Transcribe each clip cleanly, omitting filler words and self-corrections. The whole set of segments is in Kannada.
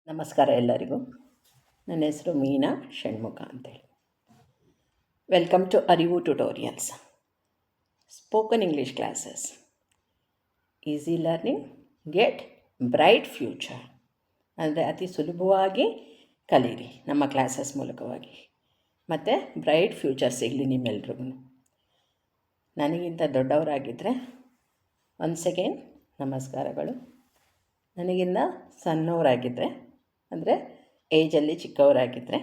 ನಮಸ್ಕಾರ ಎಲ್ಲರಿಗೂ. ನನ್ನ ಹೆಸರು ಮೀನಾ ಷಣ್ಮುಖ ಅಂತೇಳಿ. ವೆಲ್ಕಮ್ ಟು ಅರಿವು tutorials, spoken English classes. Easy learning, get bright future. ಅಂದರೆ ಅತಿ ಸುಲಭವಾಗಿ ಕಲೀರಿ ನಮ್ಮ ಕ್ಲಾಸಸ್ ಮೂಲಕವಾಗಿ, ಮತ್ತು ಬ್ರೈಟ್ ಫ್ಯೂಚರ್ ಸಿಗಲಿ ನಿಮ್ಮೆಲ್ರಿಗೂ. ನನಗಿಂತ ದೊಡ್ಡವರಾಗಿದ್ದರೆ ಒನ್ಸ್ ಅಗೇನ್ ನಮಸ್ಕಾರಗಳು. ನನಗಿಂತ ಸಣ್ಣವರಾಗಿದ್ದರೆ, ಅಂದರೆ ಏಜಲ್ಲಿ ಚಿಕ್ಕವರಾಗಿದ್ದರೆ,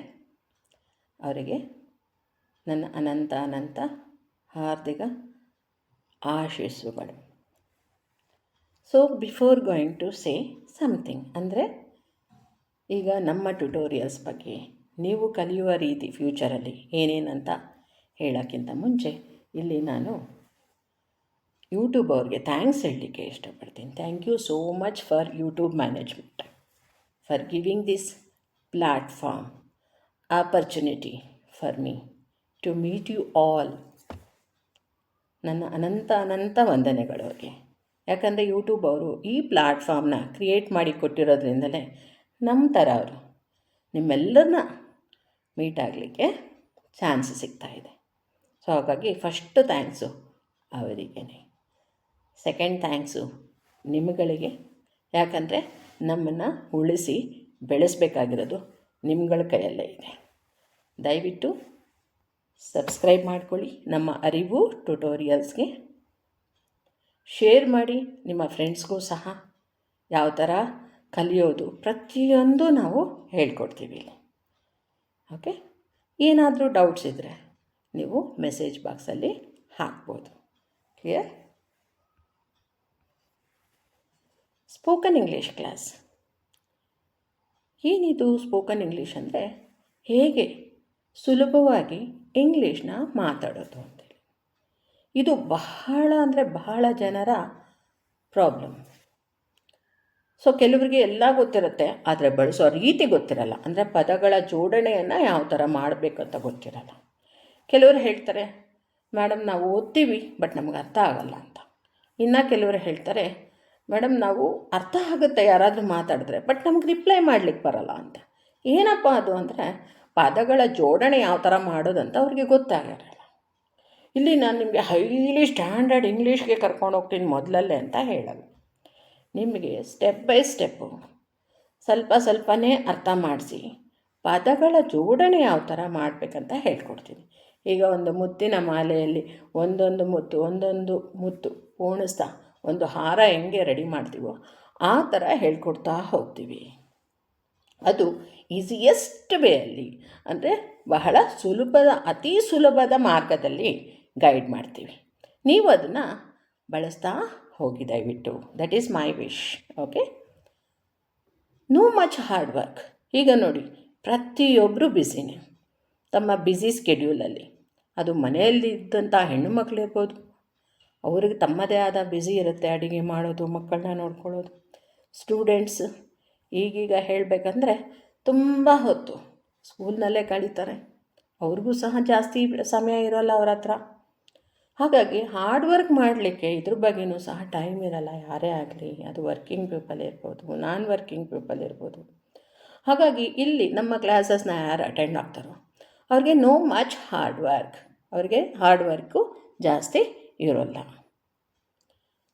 ಅವರಿಗೆ ನನ್ನ ಅನಂತ ಹಾರ್ದಿಕ ಆಶೀಸ್ಸುಗಳು. So before going to say something, ಅಂದರೆ ಈಗ ನಮ್ಮ ಟ್ಯುಟೋರಿಯಲ್ಸ್ ಬಗ್ಗೆ ನೀವು ಕಲಿಯುವ ರೀತಿ ಫ್ಯೂಚರಲ್ಲಿ ಏನೇನಂತ ಹೇಳೋಕ್ಕಿಂತ ಮುಂಚೆ ಇಲ್ಲಿ ನಾನು ಯೂಟ್ಯೂಬ್ ಅವ್ರಿಗೆ ಥ್ಯಾಂಕ್ಸ್ ಹೇಳಲಿಕ್ಕೆ ಇಷ್ಟಪಡ್ತೀನಿ. Thank you so much for YouTube management for giving this platform opportunity for me to meet you all. ನನ್ನ ಅನಂತ ವಂದನೆಗಳು ಅವ್ರಿಗೆ. ಯಾಕಂದರೆ ಯೂಟ್ಯೂಬ್ ಅವರು ಈ ಪ್ಲ್ಯಾಟ್ಫಾರ್ಮ್ನ ಕ್ರಿಯೇಟ್ ಮಾಡಿ ಕೊಟ್ಟಿರೋದ್ರಿಂದಲೇ ನಮ್ಮ ಥರ ಅವರು ನಿಮ್ಮೆಲ್ಲರನ್ನ ಮೀಟ್ ಆಗಲಿಕ್ಕೆ ಚಾನ್ಸ್ ಸಿಗ್ತಾಯಿದೆ. ಸೊ ಹಾಗಾಗಿ ಫಸ್ಟ್ ಥ್ಯಾಂಕ್ಸು ಅವರಿಗೇ. ಸೆಕೆಂಡ್ ಥ್ಯಾಂಕ್ಸು ನಿಮ್ಮಗಳಿಗೆ. ಯಾಕಂದರೆ ನಮ್ಮನ್ನು ಉಳಿಸಿ ಬೆಳೆಸಬೇಕಾಗಿರೋದು ನಿಮ್ಮಗಳ ಕೈಯಲ್ಲೇ ಇದೆ. ದಯವಿಟ್ಟು ಸಬ್ಸ್ಕ್ರೈಬ್ ಮಾಡ್ಕೊಳ್ಳಿ ನಮ್ಮ ಅರಿವು ಟ್ಯುಟೋರಿಯಲ್ಸ್ಗೆ. ಶೇರ್ ಮಾಡಿ ನಿಮ್ಮ ಫ್ರೆಂಡ್ಸ್ಗೂ ಸಹ. ಯಾವ ಥರ ಕಲಿಯೋದು ಪ್ರತಿಯೊಂದು ನಾವು ಹೇಳ್ಕೊಡ್ತೀವಿ. ಓಕೆ, ಏನಾದರೂ ಡೌಟ್ಸ್ ಇದ್ದರೆ ನೀವು ಮೆಸೇಜ್ ಬಾಕ್ಸಲ್ಲಿ ಹಾಕ್ಬೋದು. ಕ್ಲಿಯರ್? Spoken English class. ಏನಿದು ಸ್ಪೋಕನ್ ಇಂಗ್ಲೀಷ್ ಅಂದರೆ ಹೇಗೆ ಸುಲಭವಾಗಿ ಇಂಗ್ಲೀಷ್ನ ಮಾತಾಡೋದು ಅಂತೇಳಿ. ಇದು ಬಹಳ ಜನರ ಪ್ರಾಬ್ಲಮ್. ಸೊ ಕೆಲವರಿಗೆ ಎಲ್ಲ ಗೊತ್ತಿರುತ್ತೆ, ಆದರೆ ಬಳಸೋ ರೀತಿ ಗೊತ್ತಿರಲ್ಲ. ಅಂದರೆ ಪದಗಳ ಜೋಡಣೆಯನ್ನು ಯಾವ ಥರ ಮಾಡಬೇಕಂತ ಗೊತ್ತಿರಲ್ಲ. ಕೆಲವರು ಹೇಳ್ತಾರೆ, ಮೇಡಮ್ ನಾವು ಓದ್ತೀವಿ ಬಟ್ ನಮಗೆ ಅರ್ಥ ಆಗಲ್ಲ ಅಂತ. ಇನ್ನು ಕೆಲವರು ಹೇಳ್ತಾರೆ, ಮೇಡಮ್ ನಾವು ಅರ್ಥ ಆಗುತ್ತೆ ಯಾರಾದರೂ ಮಾತಾಡಿದ್ರೆ, ಬಟ್ ನಮ್ಗೆ ರಿಪ್ಲೈ ಮಾಡಲಿಕ್ಕೆ ಬರಲ್ಲ ಅಂತ. ಏನಪ್ಪ ಅದು ಅಂದರೆ ಪದಗಳ ಜೋಡಣೆ ಯಾವ ಥರ ಮಾಡೋದಂತ ಅವ್ರಿಗೆ ಗೊತ್ತಾಗಿರಲ್ಲ. ಇಲ್ಲಿ ನಾನು ನಿಮಗೆ ಹೈಲಿ ಸ್ಟ್ಯಾಂಡರ್ಡ್ ಇಂಗ್ಲೀಷ್ಗೆ ಕರ್ಕೊಂಡು ಹೋಗ್ತೀನಿ ಮೊದಲಲ್ಲೇ ಅಂತ ಹೇಳಲ್ಲ. ನಿಮಗೆ ಸ್ಟೆಪ್ ಬೈ ಸ್ಟೆಪ್ಪು ಸ್ವಲ್ಪನೇ ಅರ್ಥ ಮಾಡಿಸಿ ಪದಗಳ ಜೋಡಣೆ ಯಾವ ಥರ ಮಾಡಬೇಕಂತ ಹೇಳ್ಕೊಡ್ತೀನಿ. ಈಗ ಒಂದು ಮುತ್ತಿನ ಮಾಲೆಯಲ್ಲಿ ಒಂದೊಂದು ಮುತ್ತು ಪೋಣಿಸ್ತಾ ಒಂದು ಹಾರ ಹೆಂಗೆ ರೆಡಿ ಮಾಡ್ತೀವೋ ಆ ಥರ ಹೇಳ್ಕೊಡ್ತಾ ಹೋಗ್ತೀವಿ. ಅದು ಈಸಿಯೆಸ್ಟ್ ವೇಯಲ್ಲಿ, ಅಂದರೆ ಬಹಳ ಅತಿ ಸುಲಭದ ಮಾರ್ಗದಲ್ಲಿ ಗೈಡ್ ಮಾಡ್ತೀವಿ. ನೀವು ಅದನ್ನು ಬಳಸ್ತಾ ಹೋಗಿ ದಯವಿಟ್ಟು. That is my wish. Okay, no much hard work. ಈಗ ನೋಡಿ, ಪ್ರತಿಯೊಬ್ಬರು ಬ್ಯುಸಿನೇ ತಮ್ಮ ಬ್ಯುಸಿ ಸ್ಕೆಡ್ಯೂಲಲ್ಲಿ. ಅದು ಮನೆಯಲ್ಲಿದ್ದಂಥ ಹೆಣ್ಣು ಮಕ್ಕಳಿರ್ಬೋದು, ಅವ್ರಿಗೆ ತಮ್ಮದೇ ಆದ ಬ್ಯುಸಿ ಇರುತ್ತೆ. ಅಡುಗೆ ಮಾಡೋದು, ಮಕ್ಕಳನ್ನ ನೋಡ್ಕೊಳ್ಳೋದು. ಸ್ಟೂಡೆಂಟ್ಸ್ ಈಗೀಗ ಹೇಳಬೇಕಂದ್ರೆ ತುಂಬ ಹೊತ್ತು ಸ್ಕೂಲ್ನಲ್ಲೇ ಕಳೀತಾರೆ. ಅವ್ರಿಗೂ ಸಹ ಜಾಸ್ತಿ ಸಮಯ ಇರೋಲ್ಲ ಅವ್ರ ಹತ್ರ. ಹಾಗಾಗಿ ಹಾರ್ಡ್ ವರ್ಕ್ ಮಾಡಲಿಕ್ಕೆ ಇದ್ರ ಬಗ್ಗೆಯೂ ಸಹ ಟೈಮ್ ಇರಲ್ಲ ಯಾರೇ ಆಗಲಿ. ಅದು ವರ್ಕಿಂಗ್ ಪೀಪಲ್ ಇರ್ಬೋದು, ನಾನ್ ವರ್ಕಿಂಗ್ ಪೀಪಲ್ ಇರ್ಬೋದು. ಹಾಗಾಗಿ ಇಲ್ಲಿ ನಮ್ಮ ಕ್ಲಾಸಸ್ನ ಯಾರು ಅಟೆಂಡ್ ಆಗ್ತಾರೋ ಅವ್ರಿಗೆ ನೋ ಮಚ್ ಹಾರ್ಡ್ ವರ್ಕ್, ಅವ್ರಿಗೆ ಹಾರ್ಡ್ ವರ್ಕು ಜಾಸ್ತಿ ಇರೋಲ್ಲ.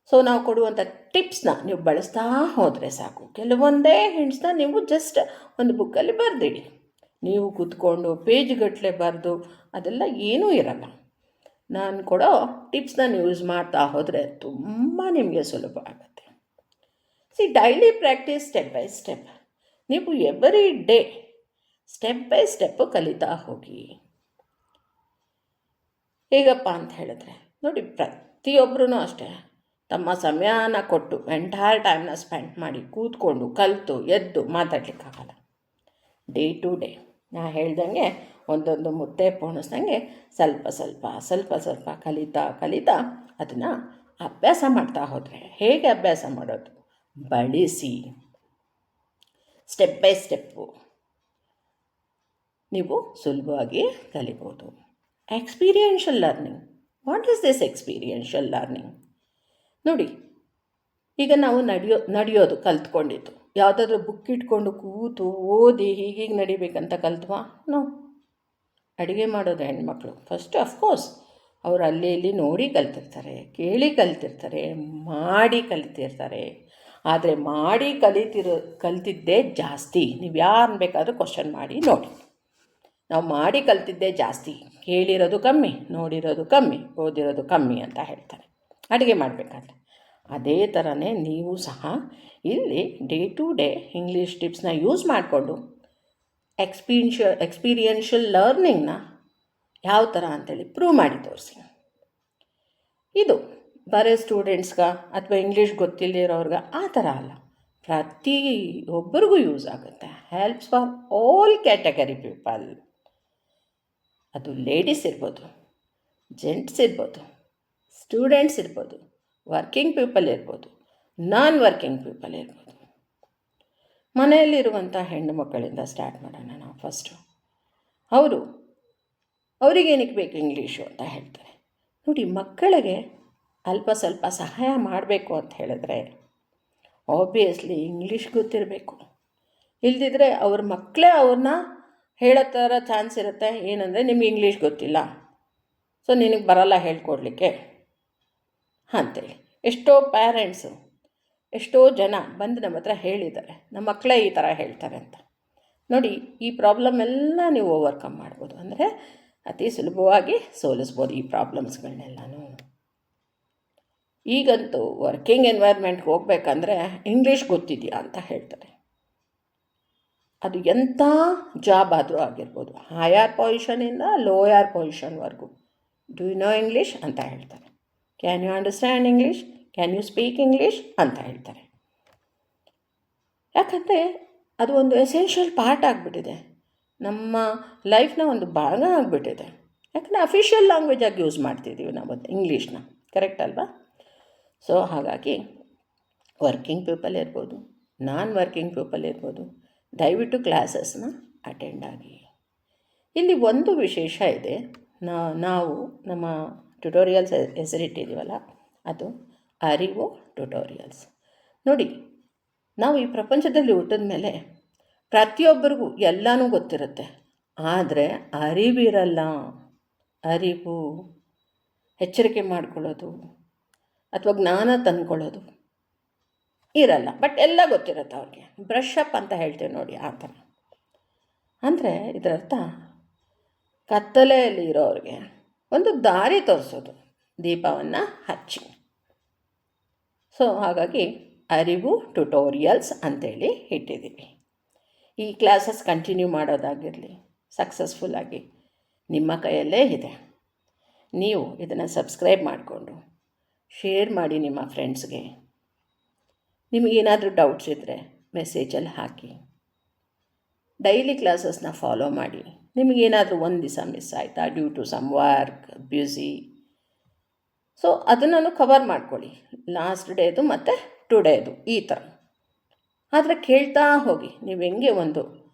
ಸೊ ನಾವು ಕೊಡುವಂಥ ಟಿಪ್ಸ್ನ ನೀವು ಬಳಸ್ತಾ ಹೋದರೆ ಸಾಕು. ಕೆಲವೊಂದೇ ಹಿಂಟ್ಸ್ನ ನೀವು ಜಸ್ಟ್ ಒಂದು ಬುಕ್ಕಲ್ಲಿ ಬರೆದಿಡಿ. ನೀವು ಕೂತ್ಕೊಂಡು ಪೇಜ್ಗಟ್ಟಲೆ ಬರೆದು ಅದೆಲ್ಲ ಏನೂ ಇರಲ್ಲ. ನಾನು ಕೊಡೋ ಟಿಪ್ಸ್ನ ಯೂಸ್ ಮಾಡ್ತಾ ಹೋದರೆ ತುಂಬ ನಿಮಗೆ ಸುಲಭ ಆಗುತ್ತೆ. Daily practice step by step. ನೀವು every day step by step ಕಲಿತಾ ಹೋಗಿ. ಹೇಗಪ್ಪ ಅಂತ ಹೇಳಿದ್ರೆ ನೋಡಿ, ಪ್ರತಿಯೊಬ್ಬರೂ ಅಷ್ಟೇ ತಮ್ಮ ಸಮಯನ ಕೊಟ್ಟು ಎಂಟೈರ್ ಟೈಮ್ನ ಸ್ಪೆಂಡ್ ಮಾಡಿ ಕೂತ್ಕೊಂಡು ಕಲಿತು ಎದ್ದು ಮಾತಾಡಲಿಕ್ಕಾಗಲ್ಲ. ಡೇ ಟು ಡೇ ನಾ ಹೇಳ್ದಂಗೆ ಒಂದೊಂದು ಮುದ್ದೆ ಪೋಣಿಸ್ದಂಗೆ ಸ್ವಲ್ಪ ಕಲಿತಾ ಅದನ್ನು ಅಭ್ಯಾಸ ಮಾಡ್ತಾ ಹೋದರೆ. ಹೇಗೆ ಅಭ್ಯಾಸ ಮಾಡೋದು? ಬಳಸಿ ಸ್ಟೆಪ್ ಬೈ ಸ್ಟೆಪ್ಪು ನೀವು ಸುಲಭವಾಗಿ ಕಲಿಬೋದು. Experiential learning. What is this experiential learning? ನೋಡಿ, ಈಗ ನಾವು ನಡೆಯೋದು ಕಲ್ತ್ಕೊಂಡಿದ್ದು ಯಾವುದಾದ್ರೂ ಬುಕ್ ಇಟ್ಕೊಂಡು ಕೂತು ಓದಿ ಹೀಗೀಗೆ ನಡಿಬೇಕಂತ ಕಲ್ತ್ವಾ? ನೋ. ಅಡುಗೆ ಮಾಡೋದು ಹೆಣ್ಮಕ್ಳು ಫಸ್ಟ್ ಅಫ್ಕೋರ್ಸ್ ಅವರು ಅಲ್ಲಿ ಇಲ್ಲಿ ನೋಡಿ ಕಲ್ತಿರ್ತಾರೆ, ಕೇಳಿ ಕಲ್ತಿರ್ತಾರೆ, ಮಾಡಿ ಕಲಿತಿರ್ತಾರೆ. ಆದರೆ ಮಾಡಿ ಕಲ್ತಿದ್ದೇ ಜಾಸ್ತಿ. ನೀವು ಯಾರನ್ನ ಬೇಕಾದರೂ ಕ್ವಶನ್ ಮಾಡಿ ನೋಡಿ. ನಾವು ಮಾಡಿ ಕಲ್ತಿದ್ದೇ ಜಾಸ್ತಿ, ಕೇಳಿರೋದು ಕಮ್ಮಿ, ನೋಡಿರೋದು ಕಮ್ಮಿ, ಓದಿರೋದು ಕಮ್ಮಿ ಅಂತ ಹೇಳ್ತಾರೆ ಅಡುಗೆ ಮಾಡಬೇಕಾದ್ರೆ. ಅದೇ ಥರನೇ ನೀವು ಸಹ ಇಲ್ಲಿ ಡೇ ಟು ಡೇ ಇಂಗ್ಲೀಷ್ ಟಿಪ್ಸ್ನ ಯೂಸ್ ಮಾಡಿಕೊಂಡು ಎಕ್ಸ್ಪೀರಿಯನ್ಷಿಯಲ್ ಲರ್ನಿಂಗ್ನ ಯಾವ ಥರ ಅಂಥೇಳಿ ಪ್ರೂವ್ ಮಾಡಿ ತೋರಿಸಿ. ಇದು ಬರೀ ಸ್ಟೂಡೆಂಟ್ಸ್ಗೆ ಅಥವಾ ಇಂಗ್ಲೀಷ್ ಗೊತ್ತಿಲ್ಲದಿರೋರ್ಗೆ ಆ ಥರ ಅಲ್ಲ, ಪ್ರತಿಯೊಬ್ಬರಿಗೂ ಯೂಸ್ ಆಗುತ್ತೆ. Helps for all category people. ಅದು ಲೇಡೀಸ್ ಇರ್ಬೋದು, ಜೆಂಟ್ಸ್ ಇರ್ಬೋದು, ಸ್ಟೂಡೆಂಟ್ಸ್ ಇರ್ಬೋದು, ವರ್ಕಿಂಗ್ ಪೀಪಲ್ ಇರ್ಬೋದು, ನಾನ್ ವರ್ಕಿಂಗ್ ಪೀಪಲ್ ಇರ್ಬೋದು. ಮನೆಯಲ್ಲಿರುವಂಥ ಹೆಣ್ಣು ಮಕ್ಕಳಿಂದ ಸ್ಟಾರ್ಟ್ ಮಾಡೋಣ ನಾವು ಫಸ್ಟು. ಅವರಿಗೇನಕ್ಕೆ ಬೇಕು ಇಂಗ್ಲೀಷು ಅಂತ ಹೇಳ್ತಾರೆ ನೋಡಿ. ಮಕ್ಕಳಿಗೆ ಅಲ್ಪ ಸ್ವಲ್ಪ ಸಹಾಯ ಮಾಡಬೇಕು ಅಂತ ಹೇಳಿದ್ರೆ ಆಬ್ವಿಯಸ್ಲಿ ಇಂಗ್ಲೀಷ್ ಗೊತ್ತಿರಬೇಕು. ಇಲ್ದಿದ್ರೆ ಅವ್ರ ಮಕ್ಕಳೇ ಅವ್ರನ್ನ ಹೇಳೋ ಥರ ಚಾನ್ಸ್ ಇರುತ್ತೆ. ಏನಂದರೆ ನಿಮ್ಗೆ ಇಂಗ್ಲೀಷ್ ಗೊತ್ತಿಲ್ಲ, ಸೊ ನಿನಗೆ ಬರಲ್ಲ ಹೇಳ್ಕೊಡ್ಲಿಕ್ಕೆ ಅಂತೇಳಿ. ಎಷ್ಟೋ ಪ್ಯಾರೆಂಟ್ಸು, ಎಷ್ಟೋ ಜನ ಬಂದು ನಮ್ಮ ಹತ್ರ ಹೇಳಿದ್ದಾರೆ, ನಮ್ಮ ಮಕ್ಕಳೇ ಈ ಥರ ಹೇಳ್ತಾರೆ ಅಂತ. ನೋಡಿ, ಈ ಪ್ರಾಬ್ಲಮ್ ಎಲ್ಲ ನೀವು ಓವರ್ಕಮ್ ಮಾಡ್ಬೋದು. ಅಂದರೆ ಅತಿ ಸುಲಭವಾಗಿ ಸೋಲಿಸ್ಬೋದು ಈ ಪ್ರಾಬ್ಲಮ್ಸ್ಗಳನ್ನೆಲ್ಲನೂ. ಈಗಂತೂ ವರ್ಕಿಂಗ್ ಎನ್ವೈರ್ಮೆಂಟ್ಗೆ ಹೋಗ್ಬೇಕಂದ್ರೆ ಇಂಗ್ಲೀಷ್ ಗೊತ್ತಿದೆಯಾ ಅಂತ ಹೇಳ್ತಾರೆ. ಅದು ಎಂಥ ಜಾಬ್ ಆದರೂ ಆಗಿರ್ಬೋದು, ಹೈಯರ್ ಪೊಸಿಷನಿಂದ ಲೋಯರ್ ಪೊಸಿಷನ್ವರೆಗೂ. ಡು ಯು ನೋ ಇಂಗ್ಲೀಷ್ ಅಂತ ಹೇಳ್ತಾರೆ. Can you understand English, can you speak English ಅಂತ ಹೇಳ್ತಾರೆ. ಯಾಕಂದರೆ ಅದು ಒಂದು ಎಸೆನ್ಷಿಯಲ್ ಪಾರ್ಟ್ ಆಗಿಬಿಟ್ಟಿದೆ, ನಮ್ಮ ಲೈಫ್ನ ಒಂದು ಭಾಗ ಆಗಿಬಿಟ್ಟಿದೆ. ಯಾಕಂದರೆ ಅಫಿಷಿಯಲ್ ಲ್ಯಾಂಗ್ವೇಜಾಗಿ ಯೂಸ್ ಮಾಡ್ತಿದ್ದೀವಿ ನಾವು ಇಂಗ್ಲೀಷ್ನ, ಕರೆಕ್ಟ್ ಅಲ್ವಾ? ಸೊ ಹಾಗಾಗಿ ವರ್ಕಿಂಗ್ ಪೀಪಲ್ ಇರ್ಬೋದು, ನಾನ್ ವರ್ಕಿಂಗ್ ಪೀಪಲ್ ಇರ್ಬೋದು, ದಯವಿಟ್ಟು ಕ್ಲಾಸಸ್ನ ಅಟೆಂಡ್ ಆಗಿ. ಇಲ್ಲಿ ಒಂದು ವಿಶೇಷ ಇದೆ, ನಾವು ನಮ್ಮ ಟ್ಯುಟೋರಿಯಲ್ಸ್ ಹೆಸರಿಟ್ಟಿದ್ದೀವಲ್ಲ, ಅದು ಅರಿವು ಟ್ಯುಟೋರಿಯಲ್ಸ್. ನೋಡಿ, ನಾವು ಈ ಪ್ರಪಂಚದಲ್ಲಿ ಹುಟ್ಟಿದ ಮೇಲೆ ಪ್ರತಿಯೊಬ್ಬರಿಗೂ ಎಲ್ಲನೂ ಗೊತ್ತಿರುತ್ತೆ, ಆದರೆ ಅರಿವಿರಲ್ಲ. ಅರಿವು, ಎಚ್ಚರಿಕೆ ಮಾಡ್ಕೊಳ್ಳೋದು ಅಥವಾ ಜ್ಞಾನ ತಂದ್ಕೊಳ್ಳೋದು ಇರಲ್ಲ. ಬಟ್ ಎಲ್ಲ ಗೊತ್ತಿರುತ್ತೆ ಅವ್ರಿಗೆ. ಬ್ರಷ್ ಅಪ್ ಅಂತ ಹೇಳ್ತೇವೆ ನೋಡಿ, ಆ ಥರ. ಅಂದರೆ ಇದರರ್ಥ ಕತ್ತಲೆಯಲ್ಲಿ ಇರೋರಿಗೆ ಒಂದು ದಾರಿ ತೋರಿಸೋದು, ದೀಪವನ್ನು ಹಚ್ಚಿ. ಸೊ ಹಾಗಾಗಿ ಅರಿವು ಟ್ಯುಟೋರಿಯಲ್ಸ್ ಅಂತೇಳಿ ಇಟ್ಟಿದ್ದೀವಿ. ಈ ಕ್ಲಾಸಸ್ ಕಂಟಿನ್ಯೂ ಮಾಡೋದಾಗಿರಲಿ ಸಕ್ಸಸ್ಫುಲ್ಲಾಗಿ ನಿಮ್ಮ ಕೈಯಲ್ಲೇ ಇದೆ. ನೀವು ಇದನ್ನು ಸಬ್ಸ್ಕ್ರೈಬ್ ಮಾಡಿಕೊಂಡು ಶೇರ್ ಮಾಡಿ ನಿಮ್ಮ ಫ್ರೆಂಡ್ಸ್ಗೆ. ನಿಮಗೇನಾದರೂ ಡೌಟ್ಸ್ ಇದ್ದರೆ ಮೆಸೇಜಲ್ಲಿ ಹಾಕಿ. ಡೈಲಿ ಕ್ಲಾಸಸ್ನ ಫಾಲೋ ಮಾಡಿ. ನಿಮಗೇನಾದರೂ ಒಂದು ದಿವಸ ಮಿಸ್ ಆಯಿತಾ due to some work, busy, so ಅದನ್ನು ಕವರ್ ಮಾಡ್ಕೊಳ್ಳಿ, ಲಾಸ್ಟ್ ಡೇದು ಮತ್ತು ಟುಡೇದು ಈ ಥರ. ಆದರೆ ಕೇಳ್ತಾ ಹೋಗಿ. ನೀವು ಹೆಂಗೆ ಒಂದು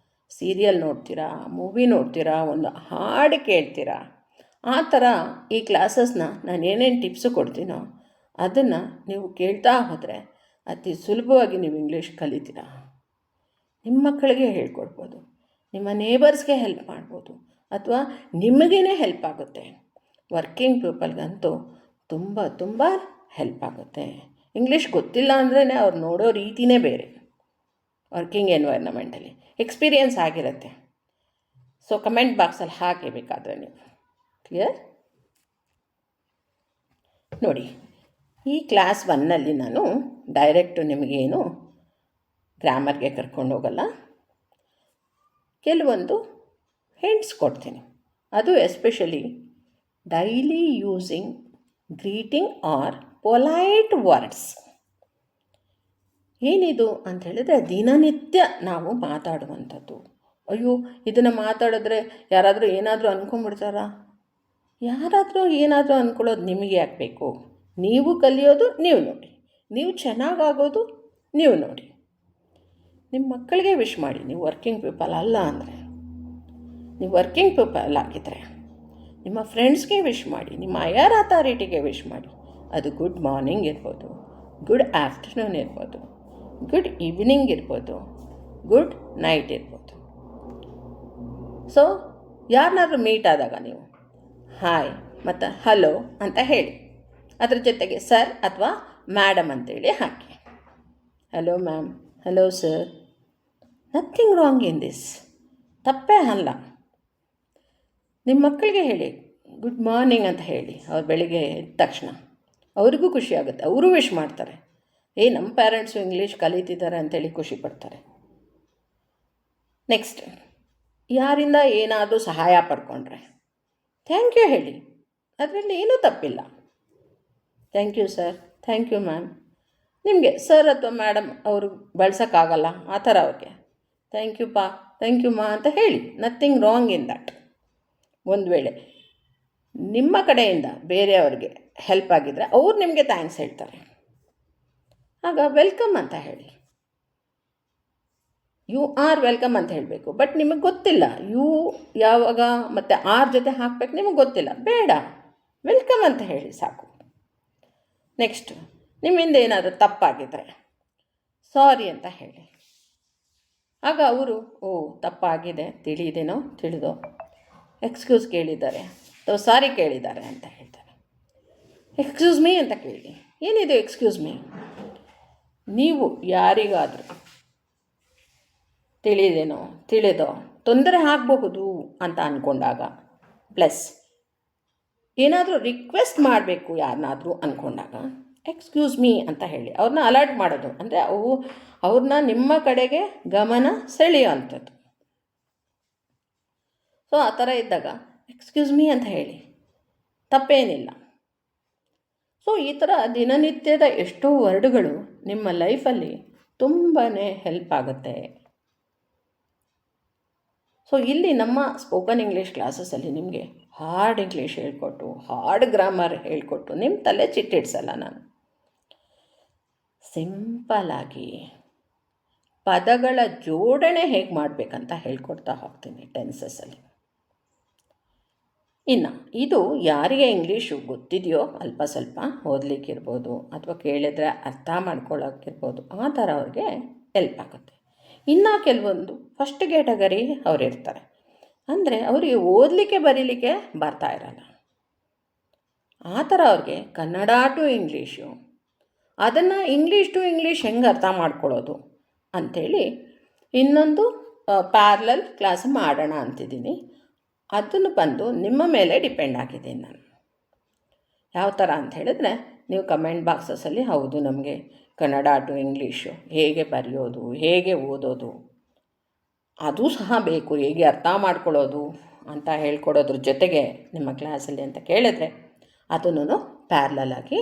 ಸೀರಿಯಲ್ ನೋಡ್ತೀರಾ, ಮೂವಿ ನೋಡ್ತೀರಾ, ಒಂದು ಹಾಡು ಕೇಳ್ತೀರಾ, ಆ ಥರ ಈ ಕ್ಲಾಸಸ್ನ ನಾನು ಏನೇನು ಟಿಪ್ಸು ಕೊಡ್ತೀನೋ ಅದನ್ನು ನೀವು ಕೇಳ್ತಾ ಹೋದರೆ ಅತಿ ಸುಲಭವಾಗಿ ನೀವು ಇಂಗ್ಲೀಷ್ ಕಲಿತೀರಾ. ನಿಮ್ಮ ಮಕ್ಕಳಿಗೆ ಹೇಳ್ಕೊಡ್ಬೋದು, ನಿಮ್ಮ ನೇಬರ್ಸ್ಗೆ ಹೆಲ್ಪ್ ಮಾಡ್ಬೋದು, ಅಥವಾ ನಿಮಗೇ ಹೆಲ್ಪ್ ಆಗುತ್ತೆ. ವರ್ಕಿಂಗ್ ಪೀಪಲ್ಗಂತೂ ತುಂಬ ತುಂಬ ಹೆಲ್ಪ್ ಆಗುತ್ತೆ. ಇಂಗ್ಲೀಷ್ ಗೊತ್ತಿಲ್ಲ ಅಂದ್ರೇ ಅವ್ರು ನೋಡೋ ರೀತಿಯೇ ಬೇರೆ. ವರ್ಕಿಂಗ್ ಎನ್ವೈರ್ನಮೆಂಟಲ್ಲಿ ಎಕ್ಸ್ಪೀರಿಯೆನ್ಸ್ ಆಗಿರುತ್ತೆ. ಸೊ ಕಮೆಂಟ್ ಬಾಕ್ಸಲ್ಲಿ ಹಾಕಿ ಬೇಕಾದರೆ ನೀವು. ಕ್ಲಿಯರ್? ನೋಡಿ, ಈ ಕ್ಲಾಸ್ 1ನಲ್ಲಿ ನಾನು ಡೈರೆಕ್ಟು ನಿಮಗೇನು ಗ್ರಾಮರ್ಗೆ ಕರ್ಕೊಂಡು ಹೋಗಲ್ಲ, ಕೆಲವೊಂದು ಹಿಂಟ್ಸ್ ಕೊಡ್ತೀನಿ. ಅದು especially daily using greeting or polite words. ಏನಿದು ಅಂತ ಹೇಳಿದ್ರೆ ದಿನನಿತ್ಯ ನಾವು ಮಾತಾಡುವಂಥದ್ದು. ಅಯ್ಯೋ, ಇದನ್ನು ಮಾತಾಡಿದ್ರೆ ಯಾರಾದರೂ ಏನಾದರೂ ಅಂದ್ಕೊಂಡ್ಬಿಡ್ತಾರಾ? ಯಾರಾದರೂ ಏನಾದರೂ ಅಂದ್ಕೊಳ್ಳೋದು ನಿಮಗೆ ಆಗಬೇಕು. ನೀವು ಕಲಿಯೋದು ನೀವು ನೋಡಿ, ನೀವು ಚೆನ್ನಾಗಾಗೋದು ನೀವು ನೋಡಿ. ನಿಮ್ಮ ಮಕ್ಕಳಿಗೆ ವಿಶ್ ಮಾಡಿ. ನೀವು ವರ್ಕಿಂಗ್ ಪೀಪಲ್ ಅಲ್ಲ ಅಂದರೆ, ನೀವು ವರ್ಕಿಂಗ್ ಪೀಪಲ್ ಆಗಿದ್ದರೆ ನಿಮ್ಮ ಫ್ರೆಂಡ್ಸ್ಗೆ ವಿಶ್ ಮಾಡಿ, ನಿಮ್ಮ ಹೈಯರ್ ಅಥಾರಿಟಿಗೆ ವಿಶ್ ಮಾಡಿ. ಅದು ಗುಡ್ ಮಾರ್ನಿಂಗ್ ಇರ್ಬೋದು, ಗುಡ್ ಆಫ್ಟರ್ನೂನ್ ಇರ್ಬೋದು, ಗುಡ್ ಈವ್ನಿಂಗ್ ಇರ್ಬೋದು, ಗುಡ್ ನೈಟ್ ಇರ್ಬೋದು. ಸೊ ಯಾರನ್ನಾದ್ರೂ ಮೀಟ್ ಆದಾಗ ನೀವು ಹಾಯ್ ಮತ್ತು ಹಲೋ ಅಂತ ಹೇಳಿ, ಅದ್ರ ಜೊತೆಗೆ ಸರ್ ಅಥವಾ ಮ್ಯಾಡಮ್ ಅಂತೇಳಿ ಹಾಕಿ. Hello ma'am, hello sir, nothing wrong in this, ತಪ್ಪೇ ಅಲ್ಲ. ನಿಮ್ಮ ಮಕ್ಕಳಿಗೆ ಹೇಳಿ ಗುಡ್ ಮಾರ್ನಿಂಗ್ ಅಂತ ಹೇಳಿ, ಅವ್ರು ಬೆಳಿಗ್ಗೆ ಎದ್ದ ತಕ್ಷಣ ಅವ್ರಿಗೂ ಖುಷಿ ಆಗುತ್ತೆ, ಅವರು ವಿಶ್ ಮಾಡ್ತಾರೆ. ನಮ್ಮ ಪೇರೆಂಟ್ಸು ಇಂಗ್ಲೀಷ್ ಕಲಿತಿದ್ದಾರೆ ಅಂತೇಳಿ ಖುಷಿ ಪಡ್ತಾರೆ. ನೆಕ್ಸ್ಟ್, ಯಾರಿಂದ ಏನಾದರೂ ಸಹಾಯ ಪಡ್ಕೊಂಡ್ರೆ ಥ್ಯಾಂಕ್ ಯು ಹೇಳಿ, ಅದರಲ್ಲಿ ಏನೂ ತಪ್ಪಿಲ್ಲ. Thank you sir, thank you ma'am. ನಿಮಗೆ ಸರ್ ಅಥವಾ ಮೇಡಮ್ ಅವರು ಬಳಸೋಕ್ಕಾಗಲ್ಲ, ಆ ಥರ ಅವ್ರಿಗೆ ಥ್ಯಾಂಕ್ ಯು ಪಾ, ಥ್ಯಾಂಕ್ ಯು ಮಾ ಅಂತ ಹೇಳಿ, ನಥಿಂಗ್ ರಾಂಗ್ ಇನ್ ದ್ಯಾಟ್. ಒಂದು ವೇಳೆ ನಿಮ್ಮ ಕಡೆಯಿಂದ ಬೇರೆಯವ್ರಿಗೆ ಹೆಲ್ಪ್ ಆಗಿದ್ದರೆ ಅವ್ರು ನಿಮಗೆ ಥ್ಯಾಂಕ್ಸ್ ಹೇಳ್ತಾರೆ. ಆಗ ವೆಲ್ಕಮ್ ಅಂತ ಹೇಳಿ, ಯು ಆರ್ ವೆಲ್ಕಮ್ ಅಂತ ಹೇಳಬೇಕು. ಬಟ್ ನಿಮಗೆ ಗೊತ್ತಿಲ್ಲ ಯು ಯಾವಾಗ ಮತ್ತು ಆರ್ ಜೊತೆ ಹಾಕಬೇಕು, ನಿಮಗೆ ಗೊತ್ತಿಲ್ಲ, ಬೇಡ, ವೆಲ್ಕಮ್ ಅಂತ ಹೇಳಿ ಸಾಕು. ನೆಕ್ಸ್ಟ್, ನಿಮ್ಮಿಂದ ಏನಾದರೂ ತಪ್ಪಾಗಿದ್ದರೆ ಸಾರಿ ಅಂತ ಹೇಳಿ. ಆಗ ಅವರು ತಪ್ಪಾಗಿದೆ, ತಿಳಿದೋ ಎಕ್ಸ್ಕ್ಯೂಸ್ ಕೇಳಿದ್ದಾರೆ ಅಥವಾ ಸಾರಿ ಕೇಳಿದ್ದಾರೆ ಅಂತ ಹೇಳ್ತಾರೆ. ಎಕ್ಸ್ಕ್ಯೂಸ್ ಮೀ ಅಂತ ಕೇಳಿ, ಏನಿದೆ ಎಕ್ಸ್ಕ್ಯೂಸ್ ಮೀ? ನೀವು ಯಾರಿಗಾದರೂ ತಿಳಿದೋ ತೊಂದರೆ ಆಗಬಹುದು ಅಂತ ಅಂದ್ಕೊಂಡಾಗ, ಪ್ಲಸ್ ಏನಾದರೂ ರಿಕ್ವೆಸ್ಟ್ ಮಾಡಬೇಕು ಯಾರನ್ನಾದರೂ ಅಂದ್ಕೊಂಡಾಗ ಎಕ್ಸ್ಕ್ಯೂಸ್ ಮೀ ಅಂತ ಹೇಳಿ ಅವ್ರನ್ನ ಅಲರ್ಟ್ ಮಾಡೋದು, ಅಂದರೆ ಅವ್ರನ್ನ ನಿಮ್ಮ ಕಡೆಗೆ ಗಮನ ಸೆಳೆಯೋ ಅಂಥದ್ದು. ಸೊ ಆ ಥರ ಇದ್ದಾಗ ಎಕ್ಸ್ಕ್ಯೂಸ್ ಮೀ ಅಂತ ಹೇಳಿ, ತಪ್ಪೇನಿಲ್ಲ. ಸೊ ಈ ಥರ ದಿನನಿತ್ಯದ ಎಷ್ಟೋ ವರ್ಡ್ಗಳು ನಿಮ್ಮ ಲೈಫಲ್ಲಿ ತುಂಬಾ ಹೆಲ್ಪ್ ಆಗುತ್ತೆ. ಸೊ ಇಲ್ಲಿ ನಮ್ಮ ಸ್ಪೋಕನ್ ಇಂಗ್ಲೀಷ್ ಕ್ಲಾಸಸ್ಸಲ್ಲಿ ನಿಮಗೆ ಹಾರ್ಡ್ ಇಂಗ್ಲೀಷ್ ಹೇಳ್ಕೊಟ್ಟು, ಹಾರ್ಡ್ ಗ್ರಾಮರ್ ಹೇಳ್ಕೊಟ್ಟು ನಿಮ್ಮ ತಲೆ ಚಿಟ್ಟಿಡ್ಸಲ್ಲ ನಾನು. ಸಿಂಪಲಾಗಿ ಪದಗಳ ಜೋಡಣೆ ಹೇಗೆ ಮಾಡಬೇಕಂತ ಹೇಳ್ಕೊಡ್ತಾ ಹೋಗ್ತೀನಿ ಟೆನ್ಸಸ್ಸಲ್ಲಿ. ಇನ್ನು ಇದು ಯಾರಿಗೆ ಇಂಗ್ಲೀಷು ಗೊತ್ತಿದೆಯೋ ಅಲ್ಪ ಸ್ವಲ್ಪ ಓದಲಿಕ್ಕಿರ್ಬೋದು ಅಥವಾ ಕೇಳಿದ್ರೆ ಅರ್ಥ ಮಾಡ್ಕೊಳ್ಳೋಕ್ಕಿರ್ಬೋದು, ಆ ಥರ ಅವ್ರಿಗೆ ಹೆಲ್ಪ್ ಆಗುತ್ತೆ. ಇನ್ನು ಕೆಲವೊಂದು ಫಸ್ಟ್ ಕ್ಯಾಟಗರಿ ಅವರಿರ್ತಾರೆ, ಅಂದರೆ ಅವರಿಗೆ ಓದಲಿಕ್ಕೆ ಬರೀಲಿಕ್ಕೆ ಬರ್ತಾ ಇರಲ್ಲ. ಆ ಥರ ಅವ್ರಿಗೆ ಕನ್ನಡ ಟು ಇಂಗ್ಲೀಷು, ಅದನ್ನು ಇಂಗ್ಲೀಷ್ ಟು ಇಂಗ್ಲೀಷ್ ಹೆಂಗೆ ಅರ್ಥ ಮಾಡ್ಕೊಳ್ಳೋದು ಅಂಥೇಳಿ ಇನ್ನೊಂದು ಪ್ಯಾರಲಲ್ ಕ್ಲಾಸ್ ಮಾಡೋಣ ಅಂತಿದ್ದೀನಿ. ಅದನ್ನು ಬಂದು ನಿಮ್ಮ ಮೇಲೆ ಡಿಪೆಂಡ್ ಆಗಿದ್ದೀನಿ ನಾನು. ಯಾವ ಥರ ಅಂತ ಹೇಳಿದ್ರೆ, ನೀವು ಕಮೆಂಟ್ ಬಾಕ್ಸಸಲ್ಲಿ ಹೌದು ನಮಗೆ ಕನ್ನಡ ಟು ಇಂಗ್ಲೀಷು ಹೇಗೆ ಬರೆಯೋದು, ಹೇಗೆ ಓದೋದು, ಅದು ಸಹ ಬೇಕು, ಹೇಗೆ ಅರ್ಥ ಮಾಡ್ಕೊಳ್ಳೋದು ಅಂತ ಹೇಳ್ಕೊಡೋದ್ರ ಜೊತೆಗೆ ನಿಮ್ಮ ಕ್ಲಾಸಲ್ಲಿ ಅಂತ ಕೇಳಿದ್ರೆ ಅದನ್ನು ಪ್ಯಾರಲಲಾಗಿ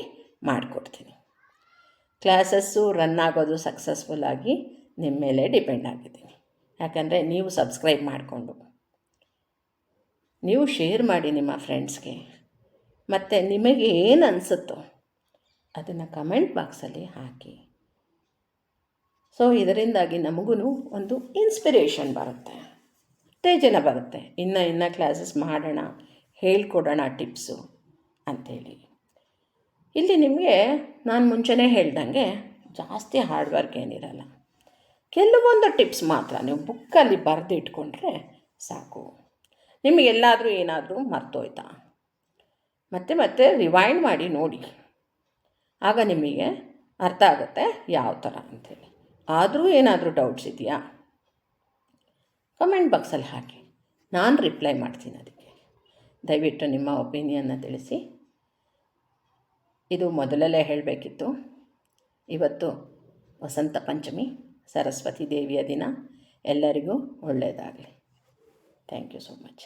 ಮಾಡಿಕೊಡ್ತೀನಿ. ಕ್ಲಾಸಸ್ಸು ರನ್ ಆಗೋದು ಸಕ್ಸಸ್ಫುಲ್ಲಾಗಿ ನಿಮ್ಮ ಮೇಲೆ ಡಿಪೆಂಡ್ ಆಗಿದ್ದೀನಿ. ಯಾಕಂದರೆ ನೀವು ಸಬ್ಸ್ಕ್ರೈಬ್ ಮಾಡಿಕೊಂಡು ನೀವು ಶೇರ್ ಮಾಡಿ ನಿಮ್ಮ ಫ್ರೆಂಡ್ಸ್ಗೆ, ಮತ್ತು ನಿಮಗೆ ಏನು ಅನಿಸುತ್ತೋ ಅದನ್ನು ಕಮೆಂಟ್ ಬಾಕ್ಸಲ್ಲಿ ಹಾಕಿ. ಸೊ ಇದರಿಂದಾಗಿ ನಮಗೂ ಒಂದು ಇನ್ಸ್ಪಿರೇಷನ್ ಬರುತ್ತೆ, ಉತ್ತೇಜನ ಬರುತ್ತೆ, ಇನ್ನು ಕ್ಲಾಸಸ್ ಮಾಡೋಣ, ಹೇಳ್ಕೊಡೋಣ ಟಿಪ್ಸು ಅಂಥೇಳಿ. ಇಲ್ಲಿ ನಿಮಗೆ ನಾನು ಮುಂಚೆನೇ ಹೇಳ್ದಂಗೆ ಜಾಸ್ತಿ ಹಾರ್ಡ್ ವರ್ಕ್ ಏನಿರಲ್ಲ, ಕೆಲವೊಂದು ಟಿಪ್ಸ್ ಮಾತ್ರ ನೀವು ಬುಕ್ಕಲ್ಲಿ ಬರೆದು ಇಟ್ಕೊಂಡ್ರೆ ಸಾಕು. ನಿಮಗೆಲ್ಲಾದರೂ ಏನಾದರೂ ಮರ್ತೋಯ್ತಾ ಮತ್ತೆ ರಿವೈಂಡ್ ಮಾಡಿ ನೋಡಿ, ಆಗ ನಿಮಗೆ ಅರ್ಥ ಆಗುತ್ತೆ ಯಾವ ಥರ ಅಂಥೇಳಿ. ಆದರೂ ಏನಾದರೂ ಡೌಟ್ಸ್ ಇದೆಯಾ ಕಮೆಂಟ್ ಬಾಕ್ಸಲ್ಲಿ ಹಾಕಿ, ನಾನು ರಿಪ್ಲೈ ಮಾಡ್ತೀನಿ ಅದಕ್ಕೆ. ದಯವಿಟ್ಟು ನಿಮ್ಮ ಒಪಿನಿಯನ್ನ ತಿಳಿಸಿ. ಇದು ಮೊದಲಲ್ಲೇ ಹೇಳಬೇಕಿತ್ತು. ಇವತ್ತು ವಸಂತ ಪಂಚಮಿ, ಸರಸ್ವತಿ ದೇವಿಯ ದಿನ. ಎಲ್ಲರಿಗೂ ಒಳ್ಳೆಯದಾಗಲಿ. Thank you so much.